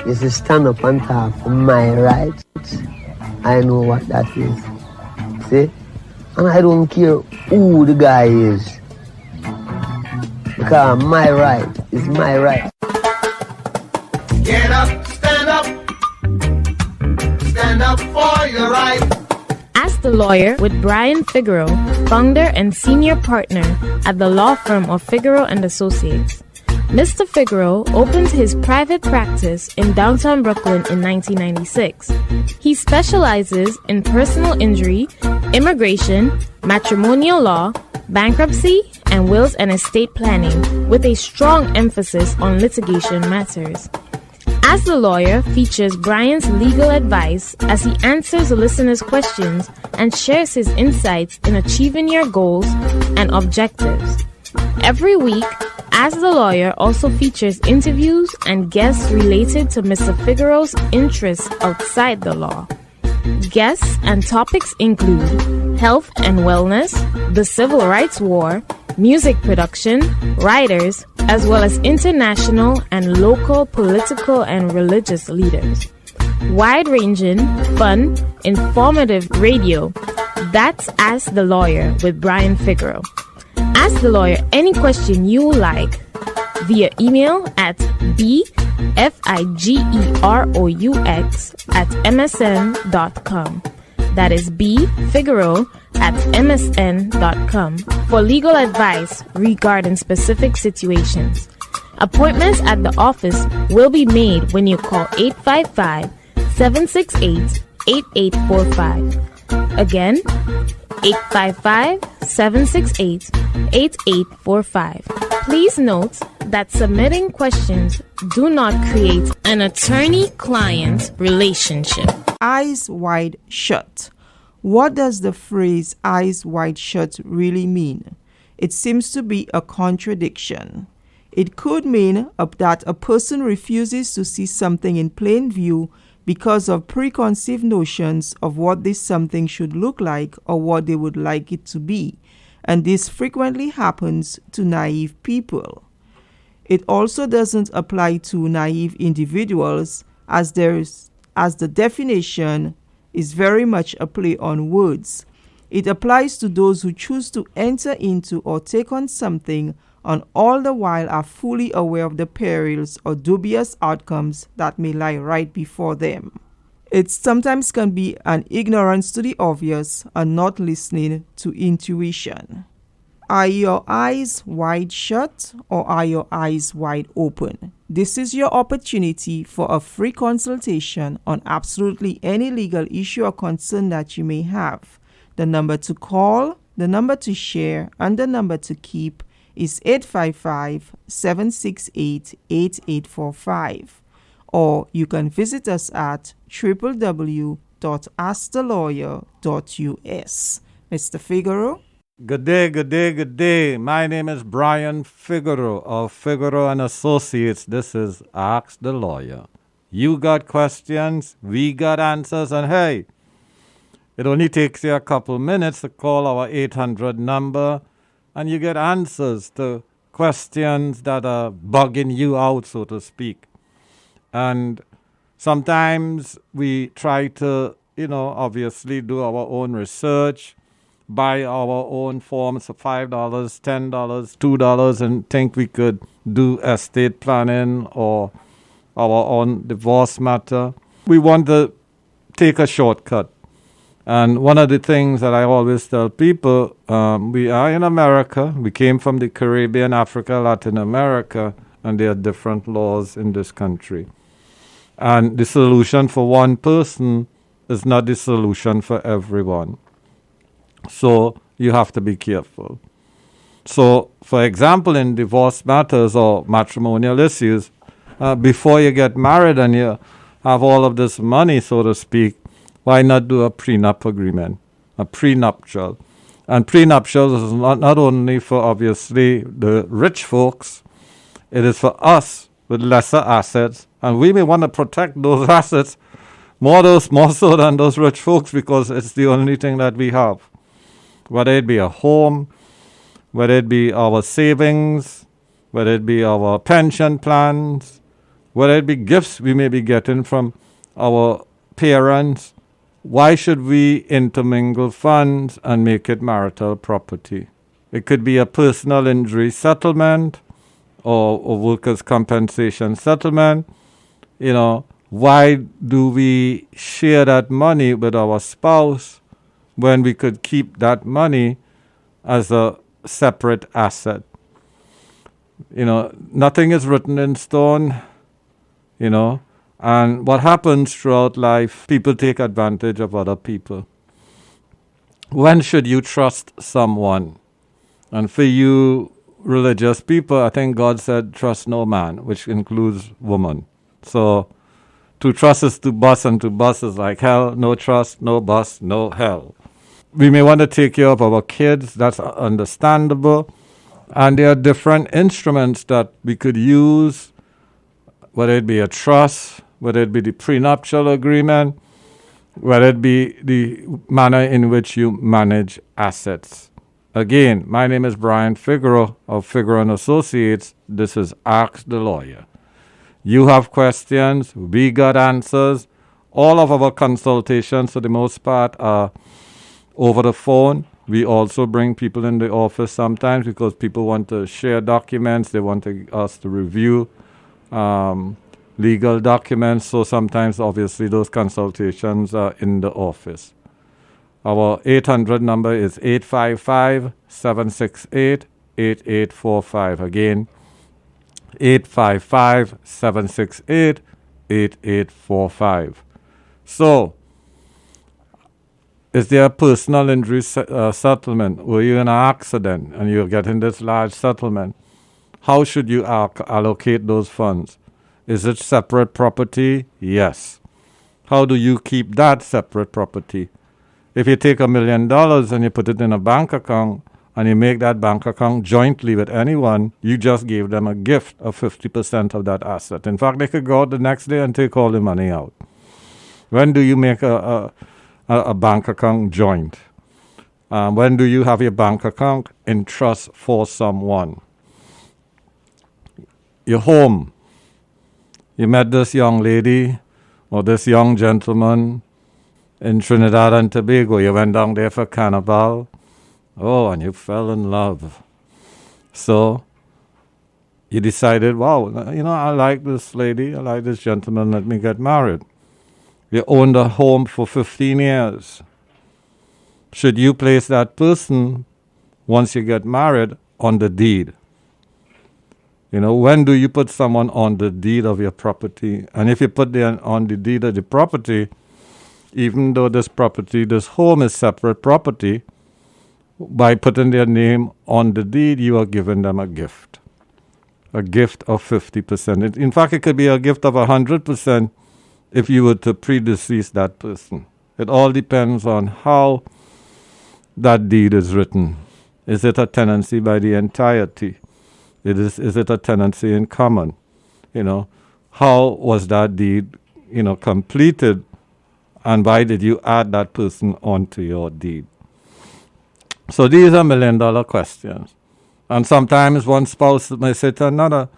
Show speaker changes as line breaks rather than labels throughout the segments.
is to stand up and talk for my rights. I know what that is. See? And I don't care who the guy is. Because my right is my right.
Get up, stand up for your right.
Ask the Lawyer with Brian Figueroa, founder and senior partner at the law firm of Figueroa and Associates. Mr. Figueroa opened his private practice in downtown Brooklyn in 1996. He specializes in personal injury, immigration, matrimonial law, bankruptcy, and wills and estate planning, with a strong emphasis on litigation matters. As the Lawyer features Brian's legal advice as he answers listeners' questions and shares his insights in achieving your goals and objectives. Every week, As the Lawyer also features interviews and guests related to Mr. Figueroa's interests outside the law. Guests and topics include health and wellness, the civil rights war, music production, writers, as well as international and local political and religious leaders. Wide-ranging, fun, informative radio. That's Ask the Lawyer with Brian Figueroa. Ask the Lawyer any question you like via email at bfigeroux@msn.com. That is bfigueroa@msn.com for legal advice regarding specific situations. Appointments at the office will be made when you call 855-768-8845. Again, 855-768-8845. Please note that submitting questions do not create an attorney-client relationship.
Eyes wide shut. What does the phrase eyes wide shut really mean? It seems to be a contradiction. It could mean that a person refuses to see something in plain view because of preconceived notions of what this something should look like or what they would like it to be, and this frequently happens to naive people. It also doesn't apply to naive individuals, as the definition is very much a play on words. It applies to those who choose to enter into or take on something and all the while are fully aware of the perils or dubious outcomes that may lie right before them. It sometimes can be an ignorance to the obvious and not listening to intuition. Are your eyes wide shut or are your eyes wide open? This is your opportunity for a free consultation on absolutely any legal issue or concern that you may have. The number to call, the number to share, and the number to keep is 855-768-8845. Or you can visit us at www.askthelawyer.us. Mr. Figueroa?
Good day. My name is Brian Figueroa of Figueroa and Associates. This is Ask the Lawyer. You got questions, we got answers, and hey, it only takes you a couple minutes to call our 800 number, and you get answers to questions that are bugging you out, so to speak. And sometimes we try to, obviously do our own research, buy our own forms for $5, $10, $2, and think we could do estate planning or our own divorce matter. We want to take a shortcut. And one of the things that I always tell people, we are in America. We came from the Caribbean, Africa, Latin America, and there are different laws in this country. And the solution for one person is not the solution for everyone. So you have to be careful. So, for example, in divorce matters or matrimonial issues, before you get married and you have all of this money, so to speak, why not do a prenup agreement, a prenuptial? And prenuptials is not only for, obviously, the rich folks, it is for us with lesser assets. And we may want to protect those assets more so than those rich folks because it's the only thing that we have. Whether it be a home, whether it be our savings, whether it be our pension plans, whether it be gifts we may be getting from our parents, why should we intermingle funds and make it marital property? It could be a personal injury settlement or workers' compensation settlement. Why do we share that money with our spouse when we could keep that money as a separate asset? Nothing is written in stone, and what happens throughout life, people take advantage of other people. When should you trust someone? And for you religious people, I think God said, trust no man, which includes woman. So to trust is to bust, and to bust is like hell. No trust, no bust, no hell. We may want to take care of our kids. That's understandable. And there are different instruments that we could use, whether it be a trust, whether it be the prenuptial agreement, whether it be the manner in which you manage assets. Again, my name is Brian Figueroa of Figueroa and Associates. This is Ask the Lawyer. You have questions, we got answers. All of our consultations, for the most part, are over the phone. We also bring people in the office sometimes because people want to share documents. They want us to review legal documents. So sometimes, obviously, those consultations are in the office. Our 800 number is 855-768-8845. Again, 855-768-8845. So, is there a personal injury settlement? Were you in an accident and you're getting this large settlement? How should you allocate those funds? Is it separate property? Yes. How do you keep that separate property? If you take $1 million and you put it in a bank account and you make that bank account jointly with anyone, you just gave them a gift of 50% of that asset. In fact, they could go out the next day and take all the money out. When do you make a bank account joint? When do you have your bank account in trust for someone? Your home. You met this young lady or this young gentleman in Trinidad and Tobago. You went down there for carnival. Oh, and you fell in love. So you decided, wow, I like this lady, I like this gentleman, let me get married. You owned a home for 15 years. Should you place that person, once you get married, on the deed? When do you put someone on the deed of your property? And if you put them on the deed of the property, even though this home is separate property, by putting their name on the deed, you are giving them a gift of 50%. In fact, it could be a gift of 100% if you were to predecease that person. It all depends on how that deed is written. Is it a tenancy by the entirety? Is it a tenancy in common? How was that deed, completed? And why did you add that person onto your deed? So these are $1 million questions. And sometimes one spouse may say to another,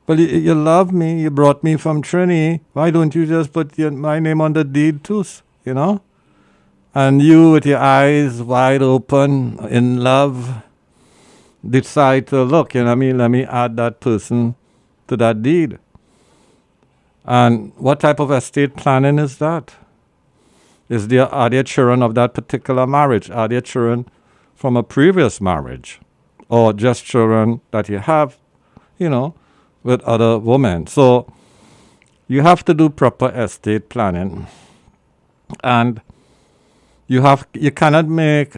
well, you love me, you brought me from Trini, why don't you just put my name on the deed too, And you, with your eyes wide open, in love, decide to look, let me add that person to that deed. And what type of estate planning is that? Are there children of that particular marriage? Are there children from a previous marriage? Or just children that you have, with other women? So you have to do proper estate planning. And you cannot make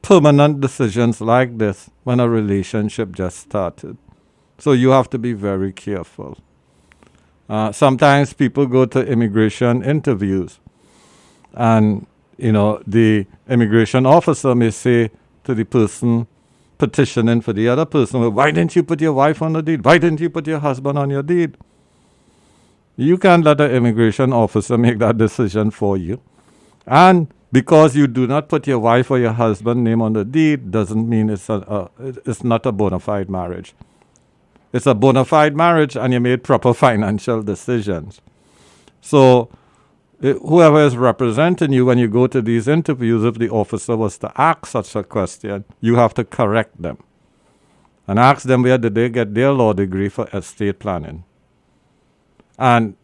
permanent decisions like this when a relationship just started. So you have to be very careful. Sometimes people go to immigration interviews. And, the immigration officer may say to the person petitioning for the other person, well, why didn't you put your wife on the deed? Why didn't you put your husband on your deed? You can't let the immigration officer make that decision for you. And because you do not put your wife or your husband's name on the deed doesn't mean it's not a bona fide marriage. it's a bona fide marriage and you made proper financial decisions. So whoever is representing you when you go to these interviews, if the officer was to ask such a question, you have to correct them and ask them where did they get their law degree for estate planning. And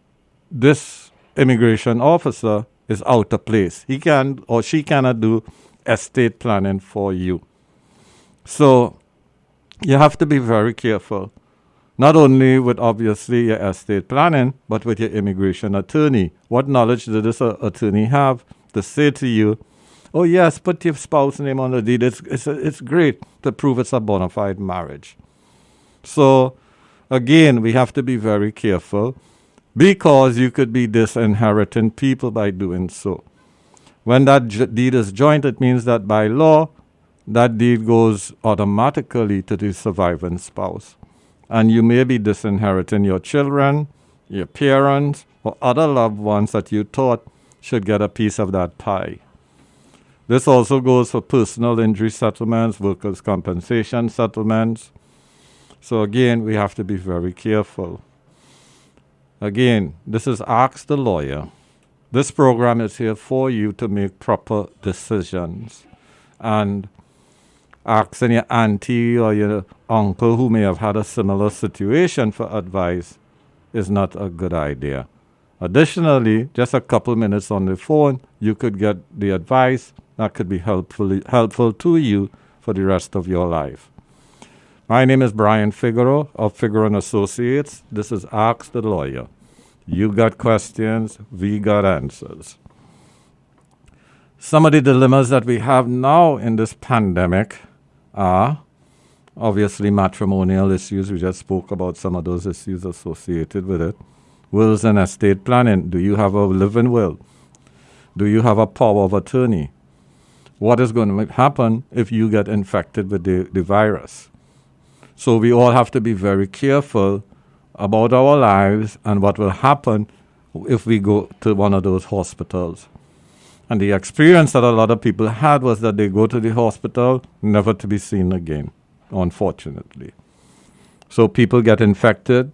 this immigration officer is out of place. He can or she cannot do estate planning for you. So you have to be very careful, not only with obviously your estate planning, but with your immigration attorney. What knowledge does this attorney have to say to you, oh yes, put your spouse name on the deed. It's great to prove it's a bona fide marriage. So again, we have to be very careful because you could be disinheriting people by doing so. When that deed is joint, it means that by law, that deed goes automatically to the surviving spouse. And you may be disinheriting your children, your parents, or other loved ones that you thought should get a piece of that pie. This also goes for personal injury settlements, workers' compensation settlements. So again, we have to be very careful. Again, this is Ask the Lawyer. This program is here for you to make proper decisions. And asking your auntie or your uncle who may have had a similar situation for advice is not a good idea. Additionally, just a couple minutes on the phone, you could get the advice that could be helpful to you for the rest of your life. My name is Brian Figueroa of Figueroa & Associates. This is Ask the Lawyer. You got questions, we got answers. Some of the dilemmas that we have now in this pandemic are obviously matrimonial issues. We just spoke about some of those issues associated with it. Wills and estate planning. Do you have a living will? Do you have a power of attorney? What is going to happen if you get infected with the virus? So we all have to be very careful about our lives and what will happen if we go to one of those hospitals. And the experience that a lot of people had was that they go to the hospital, never to be seen again, unfortunately. So people get infected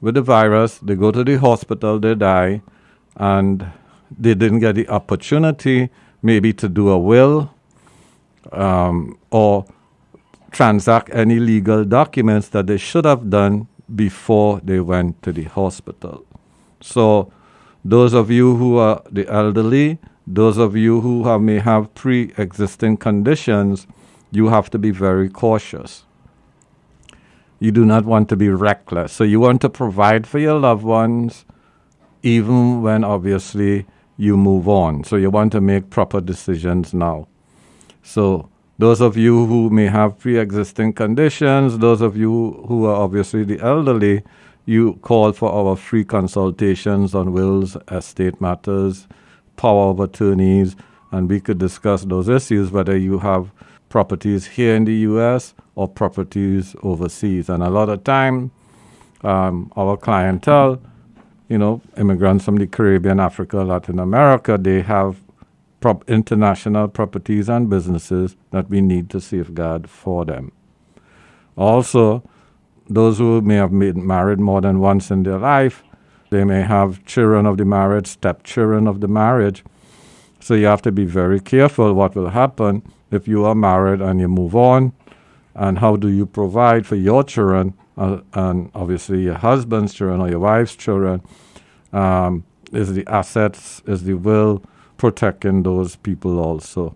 with the virus, they go to the hospital, they die, and they didn't get the opportunity maybe to do a will or transact any legal documents that they should have done before they went to the hospital. So those of you who are the elderly, those of you who may have pre-existing conditions, you have to be very cautious. You do not want to be reckless. So you want to provide for your loved ones even when obviously you move on. So you want to make proper decisions now. So those of you who may have pre-existing conditions, those of you who are obviously the elderly, you call for our free consultations on wills, estate matters, power of attorneys, and we could discuss those issues, whether you have properties here in the U.S. or properties overseas. And a lot of time, our clientele, immigrants from the Caribbean, Africa, Latin America, they have international properties and businesses that we need to safeguard for them. Also, those who may have been married more than once in their life, they may have children of the marriage, stepchildren of the marriage. So you have to be very careful what will happen if you are married and you move on, and how do you provide for your children and obviously your husband's children or your wife's children. Is the assets, is the will protecting those people also.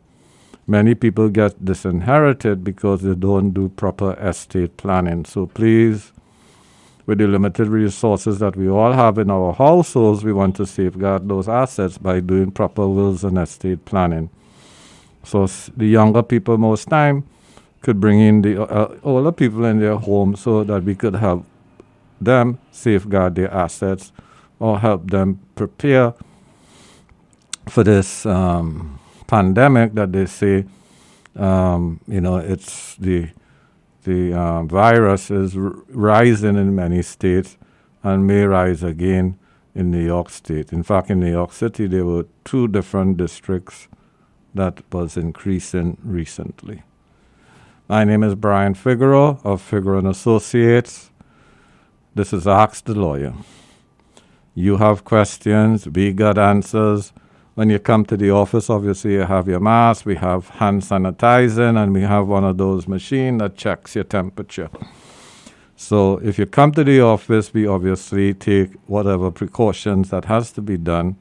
Many people get disinherited because they don't do proper estate planning. So please, with the limited resources that we all have in our households, we want to safeguard those assets by doing proper wills and estate planning. So the younger people most time could bring in the older people in their home so that we could help them safeguard their assets or help them prepare for this pandemic that they say, it's the virus is rising in many states and may rise again in New York State. In fact, in New York City, there were 2 different districts that was increasing recently. My name is Brian Figueroa of Figueroa & Associates. This is Ask the Lawyer. You have questions, we got answers. When you come to the office, obviously you have your mask, we have hand sanitizing, and we have one of those machines that checks your temperature. So if you come to the office, we obviously take whatever precautions that has to be done.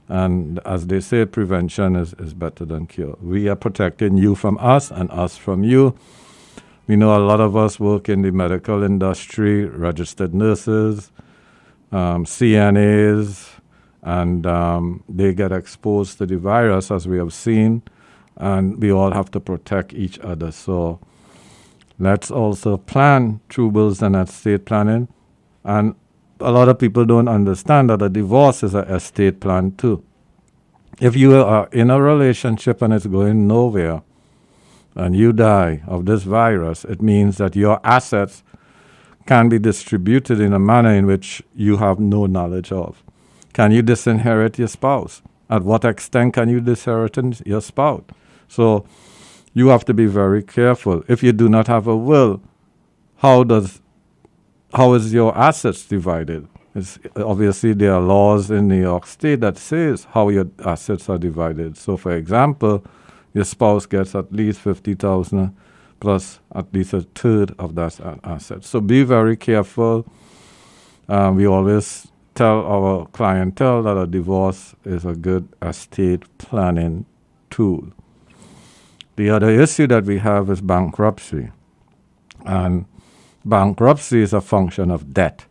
And as they say, prevention is better than cure. We are protecting you from us and us from you. We know a lot of us work in the medical industry, registered nurses, CNAs, and they get exposed to the virus, as we have seen, and we all have to protect each other. So let's also plan through wills and estate planning. And a lot of people don't understand that a divorce is an estate plan too. If you are in a relationship and it's going nowhere, and you die of this virus, it means that your assets can be distributed in a manner in which you have no knowledge of. Can you disinherit your spouse? At what extent can you disinherit your spouse? So you have to be very careful. If you do not have a will, how is your assets divided? Obviously, there are laws in New York State that says how your assets are divided. So, for example, your spouse gets at least $50,000 plus at least a third of that asset. So be very careful. We always tell our clientele that a divorce is a good estate planning tool. The other issue that we have is bankruptcy. And bankruptcy is a function of debt.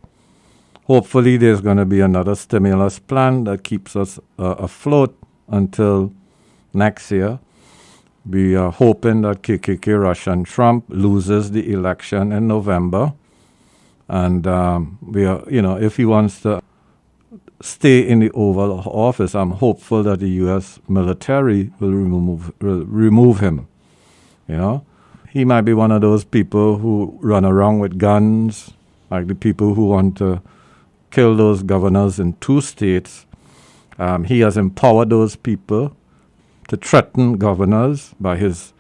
Hopefully there's going to be another stimulus plan that keeps us afloat until next year. We are hoping that KKK Russian Trump loses the election in November. And we are, if he wants to stay in the Oval Office, I'm hopeful that the U.S. military will remove him. He might be one of those people who run around with guns, like the people who want to kill those governors in 2 states. He has empowered those people to threaten governors by his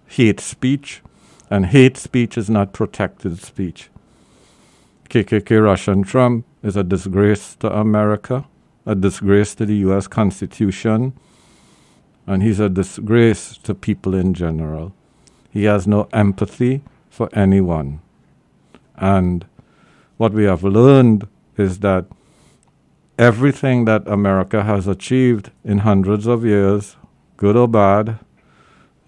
hate speech, and hate speech is not protected speech. KKK Russian Trump is a disgrace to America, a disgrace to the U.S. Constitution, and he's a disgrace to people in general. He has no empathy for anyone. And what we have learned is that everything that America has achieved in hundreds of years, good or bad,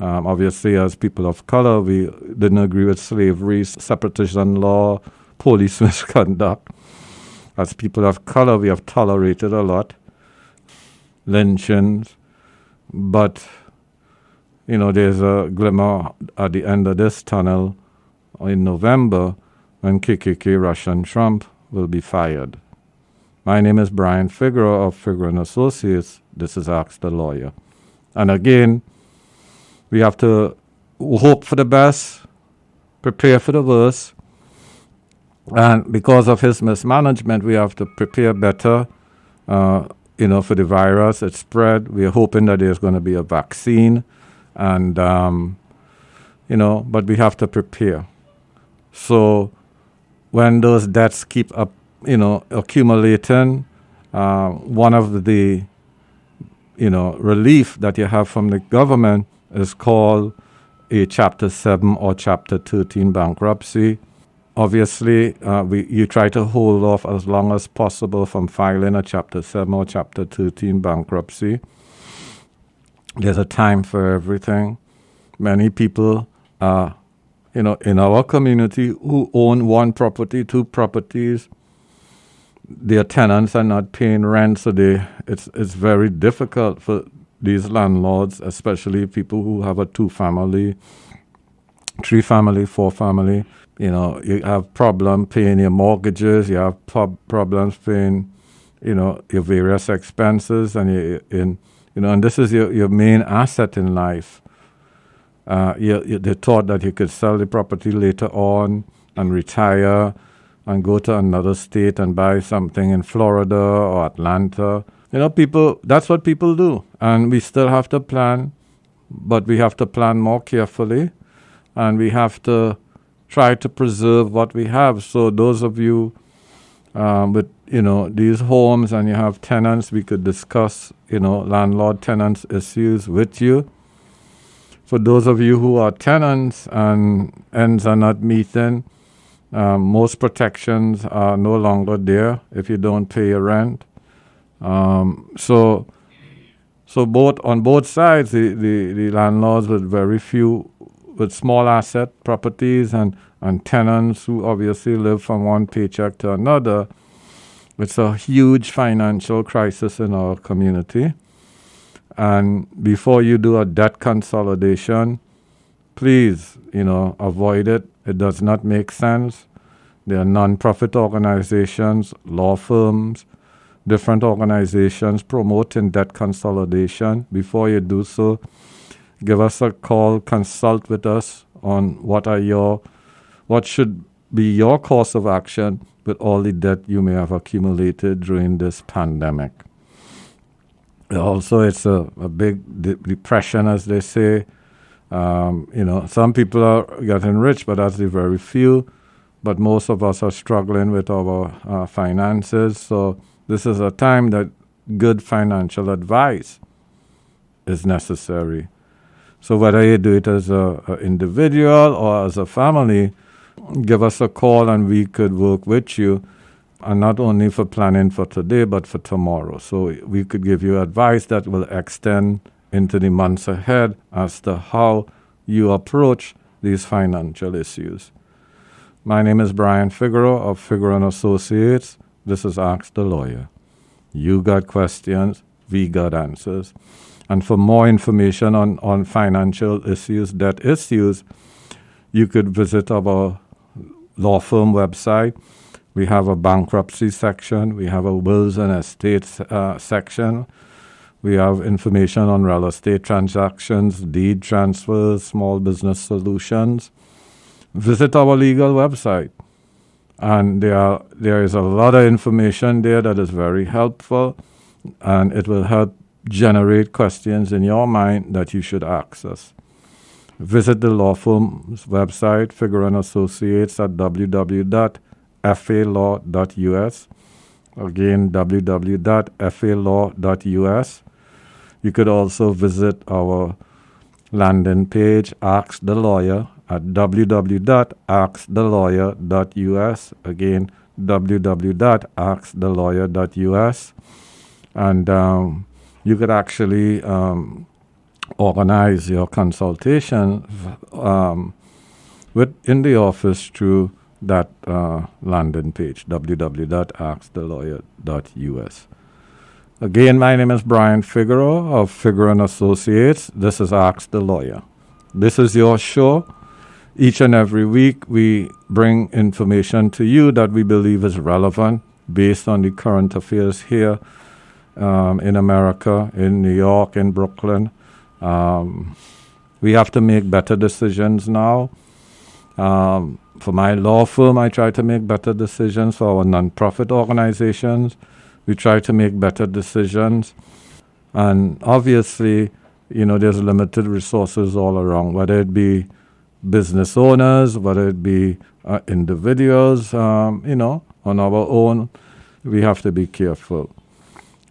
obviously as people of color, we didn't agree with slavery, separation law, police misconduct. As people of color, we have tolerated a lot, lynchings, but there's a glimmer at the end of this tunnel in November when KKK Russian Trump will be fired. My name is Brian Figueroa of Figueroa & Associates. This is Ask the Lawyer. And again, we have to hope for the best, prepare for the worst. And because of his mismanagement, we have to prepare better, for the virus. It's spread. We are hoping that there's going to be a vaccine. And, but we have to prepare. So when those debts keep up, accumulating, one of the, relief that you have from the government is called a Chapter 7 or Chapter 13 bankruptcy. Obviously, you try to hold off as long as possible from filing a Chapter 7 or Chapter 13 bankruptcy. There's a time for everything. Many people, in our community who own 1 property, 2 properties, their tenants are not paying rent, so it's very difficult for these landlords, especially people who have a 2-family, 3-family, 4-family. You have problems paying your mortgages, you have problems paying, your various expenses, and and this is your main asset in life. They thought that you could sell the property later on and retire and go to another state and buy something in Florida or Atlanta. That's what people do. And we still have to plan, but we have to plan more carefully, and we have to try to preserve what we have. So those of you with these homes and you have tenants, we could discuss landlord-tenants issues with you. For those of you who are tenants and ends are not meeting, most protections are no longer there if you don't pay your rent. So both on both sides, the landlords with small asset properties and tenants who obviously live from one paycheck to another. It's a huge financial crisis in our community. And before you do a debt consolidation, please, avoid it. It does not make sense. There are non-profit organizations, law firms, different organizations promoting debt consolidation. Before you do so, give us a call, consult with us on what should be your course of action with all the debt you may have accumulated during this pandemic. Also, it's a big depression, as they say. Some people are getting rich, but that's the very few. But most of us are struggling with our finances. So this is a time that good financial advice is necessary. So whether you do it as an individual or as a family, give us a call and we could work with you. And not only for planning for today, but for tomorrow. So we could give you advice that will extend into the months ahead as to how you approach these financial issues. My name is Brian Figueroa of Figueroa & Associates. This is Ask the Lawyer. You got questions, we got answers. And for more information on financial issues, debt issues, you could visit our law firm website. We have a bankruptcy section. We have a wills and estates section. We have information on real estate transactions, deed transfers, small business solutions. Visit our legal website. And there is a lot of information there that is very helpful, and it will help generate questions in your mind that you should ask us. Visit the law firm's website, Figueroa & Associates, at www.falaw.us. Again, www.falaw.us. You could also visit our landing page, Ask the Lawyer, at www.askthelawyer.us. Again, www.askthelawyer.us. And you could actually organize your consultation in the office through that landing page, www.askthelawyer.us. Again, my name is Brian Figueroa of Figueroa & Associates. This is Ask the Lawyer. This is your show. Each and every week, we bring information to you that we believe is relevant based on the current affairs here in America, in New York, in Brooklyn. We have to make better decisions now. For my law firm, I try to make better decisions. For our nonprofit organizations, we try to make better decisions. And obviously, there's limited resources all around, whether it be business owners, whether it be individuals, on our own, we have to be careful.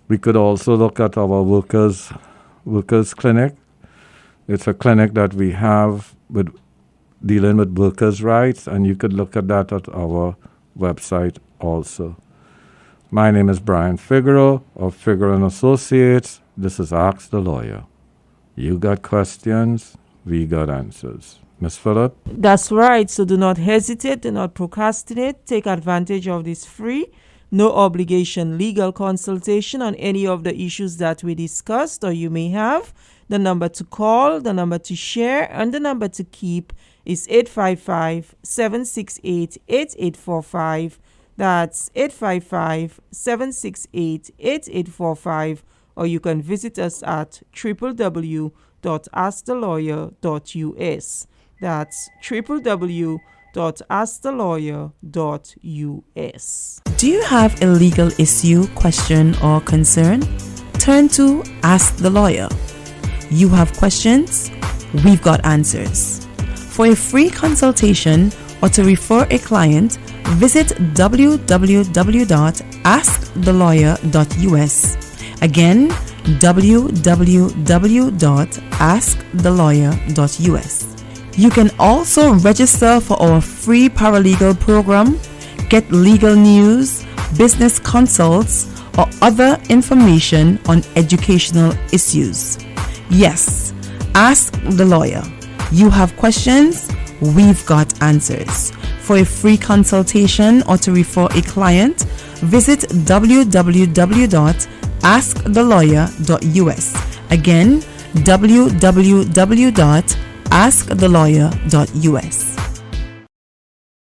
We could also look at our workers clinic. It's a clinic that we have with dealing with workers' rights, and you could look at that at our website also. My name is Brian Figueroa of Figueroa & Associates. This is Ask the Lawyer. You got questions, we got answers. Ms. Phillip?
That's right. So do not hesitate, do not procrastinate. Take advantage of this free, no obligation legal consultation on any of the issues that we discussed or you may have. The number to call, the number to share, and the number to keep is 855-768-8845. That's 855-768-8845. Or you can visit us at www.askthelawyer.us. That's www.askthelawyer.us. Do you have a legal issue, question, or concern? Turn to Ask the Lawyer. You have questions? We've got answers. For a free consultation or to refer a client, visit www.askthelawyer.us. Again, www.askthelawyer.us. You can also register for our free paralegal program, get legal news, business consults, or other information on educational issues. Yes, ask the lawyer. You have questions? We've got answers. For a free consultation or to refer a client, visit www.askthelawyer.us. Again, www.askthelawyer.us.